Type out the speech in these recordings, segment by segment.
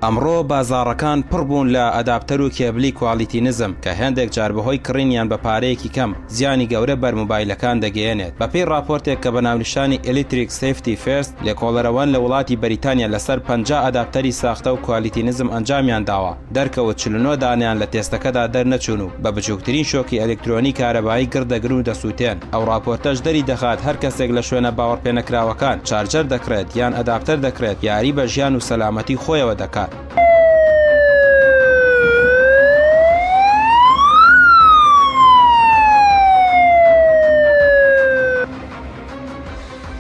ئەمڕۆ بازاڕەکان پڕ بوون لە ئەداپتەر و کێبلی کوالیتی نزم کە هەندێک جار بەهۆی کڕینیان بە پارەیەکی کەم زیانی گەورە بەر موبایلەکان دەگەیەنێت. بەپێی راپۆرتێک کە بە ناونیشانی ئەلیکتریک سیفتی فێرست لێکۆڵەرەوەن لە وڵاتی بەریتانیا لەسەر 50 ئەداپتەری ساختە و کوالیتی نزم ئەنجامیان داوە. دەرکەوت 49 دانیان لە تێستەکەدا دەرنەچوون و بە بچووکترین شۆکی ئەلکترۆنی کارەبایی گردەگرن و دەسووتێن. ئەو راپۆرتەش دەری دەخات هەر کەسێک لە شوێنە باوەڕپێنەکراوەکان چارجەر دەکرێت یان ئەداپتەر دەکرێت یاری بە ژیان و سەلامەتی خۆیەوە دەکات.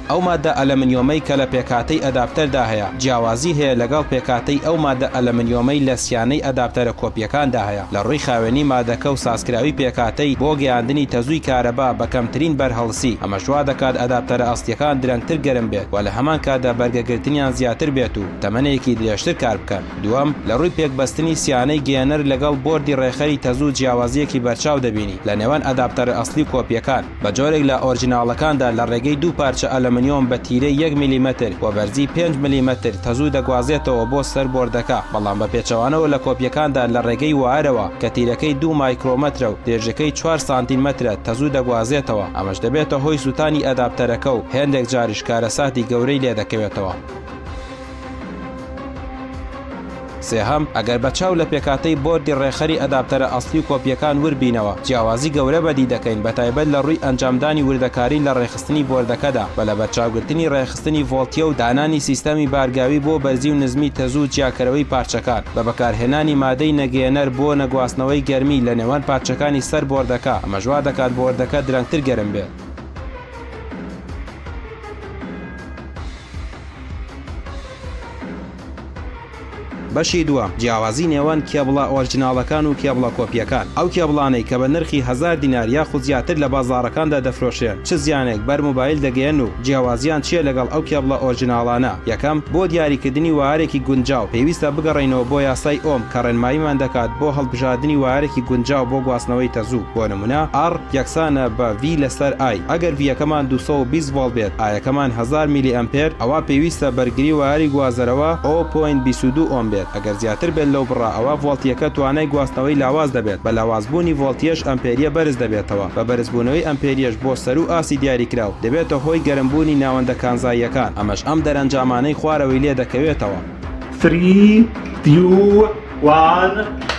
ئەو مادە ئەلەمنیۆمەی کە لە پێکاتەی ئەداپتەردا هەیە جیاوازی هەیە لەگەڵ پێکاتەی ئەو مادە ئەلەمنیۆمەی لە سیانەی ئەداپتەرە کۆپیەکاندا هەیە. لە ڕووی خاوێنی مادەکە و سازکراوی پێکاتەی بۆ گەیاندنی تەزووی کارەبا بە کەمترین بەرهەڵسی ئەمەش وا دەکات ئەداپتەرە ئەسڵیەکان درەنگتر گەرم بێت و لە هەمان کاتدا بەرگەگرتنیان زیاتر بێت و تەمەنێکی درێژتر کار بکەن. دووەم لە ڕووی پێکبەستنی سیانەی گێنەر لەگەڵ بۆردی ڕێخەری تەزوو جیاوازیەکی بەرچاو دەبینی لە نێوان ئەداپتەرە ئەسڵی کۆپیەکان بە جۆرێک لە ئۆرجیناڵەکاندا لە ڕێگەی دوو پارچە ئەلەمنیۆم بە تیرەی 1 میلیمتر و بەرزی 5 میلیمتر تەزوو دەگوازێتەوە بۆ سەر بۆردەکە، بەڵام بە پێچەوانەوە لە کۆپیەکاندا لە ڕێگەی وارەوە کە تیرەکەی 2 مایکرۆمەترە و درێژەکەی 4 سانتیمەترە تەزوو دەگوازێتەوە. ئەمەش دەبێتە هۆی سووتانی ئەداپتەرەکە و هێندێک جاریش کارەساتی گەورەی لێ دەکەوێتەوە. سێهەم ئەگەر بەچاو لە پێکاتەی بۆردی ڕێخەری ئەداپتەرە ئەسڵی و کۆپیەکان وربینەوە جیاوازی گەورە بەدی دەکەین بەتایبەت لە ڕووی ئەنجامدانی وردەکاری لە ڕێخستنی بۆردەکەدا بە لە بەرچاوگرتنی ڕێخستنی ڤۆڵتیە و دانانی سیستەمی بارگاوی بۆ بەرزی و نزمی تەزوو جیاکەرەوەی پارچەکان بە بەکارهێنانی مادەی نەگەیەنەر بۆ نەگواستنەوەی گەرمی لە نێوان پارچەکانی سەر بۆردەکە. ئەمەش وا دەکات بۆردەکە درەنگتر گەرم بێت. بەشی دووەم جیاوازی نێوان کێبڵە ئۆرجیناڵەکان و کێبڵە کۆپیەکان. ئەو کێبڵانەی کە بە نرخی 1000 دینار یاخود زیاتر لە بازاڕەکاندا دەفرۆشێن چ زیانێک بەر موبایل دەگەێن و جیاوازیان چیە لەگەڵ ئەو کێبڵە ئۆرجیناڵانە؟ یەکەم بۆ دیاریکردنی وارێکی گونجاو پێویستە بگەڕێنەوە بۆ یاسای ئۆم کە ڕێنماییمان دەکات بۆ هەڵبژاردننی وارێکی گونجاو بۆ گواستنەوەی تەزوو. بۆ نمونە R یەکسانە بە V لەسەر I. ئەگەر ڤیەکەمان 220 ڤۆڵت بێت ئایەکەمان 1000 میلی ئەمپێر ئەوە پێویستە بەرگری واری گوازەرەوە 0.22 ئۆم بێت. ئەگەر زیاتر بێت لەو بڕا ئەوە ڤۆڵتیەکە توانای گواستنەوەی لاواز دەبێت. بە لاوازبوونی ڤۆڵتیەش ئەمپێریە بەرز دەبێتەوە. بە بەرزبوونەوەی ئەمپێریەش بۆ سەر و ئاسی دیاریکراو دەبێتە هۆی گەرمبوونی ناوەندە کانزاییەکان. ئەمەش ئەم دەرەنجامانەی خوارەوەی لێ دەکەوێتەوە. 3 2 1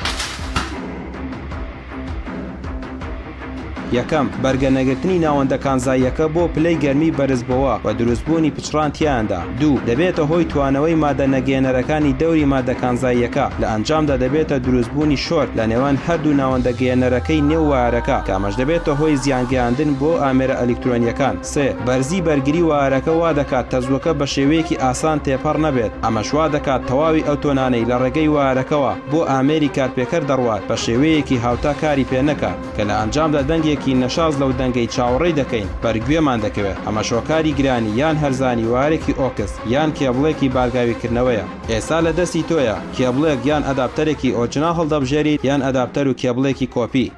یەکەم بەرگەنەگرتنی ناوەندە کانزاییەکە بۆ پلەی گەرمی بەرزبەوە و دروستبوونی پچڕان تیاندا. دوو دەبێتە هۆی توانەوەی مادە نەگەیەنەرەکانی دەوری مادە کانزاییەکە لە ئەنجامدا دەبێتە دروستبوونی شۆرت لە نێوان هەردوو ناوەندە گەیەنەرەکەی نێو وارەکە کە ئەمەش دەبێتە هۆی زیانگەیاندن بۆ ئامێرە ئەلکترۆنیەکان. سێ بەرزی بەرگری وارەکە وا دەکات تەزووەکە بە شێوەیەکی ئاسان تێپەڕ نەبێت. ئەمەش وا دەکات تەواوی ئەو تۆنانەی لە ڕێگەی وارەکەوە بۆ ئامێری کارپێکەر دەڕوات بە شێوەیەکی هاوتا کاری پێ نەکات کە لە ئەنجامدا دەنگێکی نەشاز لەو دەنگەی چاوەڕێی دەکەین بەرگوێمان دەکەوێت. ئەمە شۆکاری گرانی یان هەرزانی وارێکی ئۆکس یان کێبڵێکی بارگاویکردنەوەیە. ئێستا لە دەستی تۆیە کێبڵێک یان ئەداپتەرێکی ئۆرجیناڵ هەڵدەبژێریت یان ئەداپتەر و کێبڵێکی کۆپی.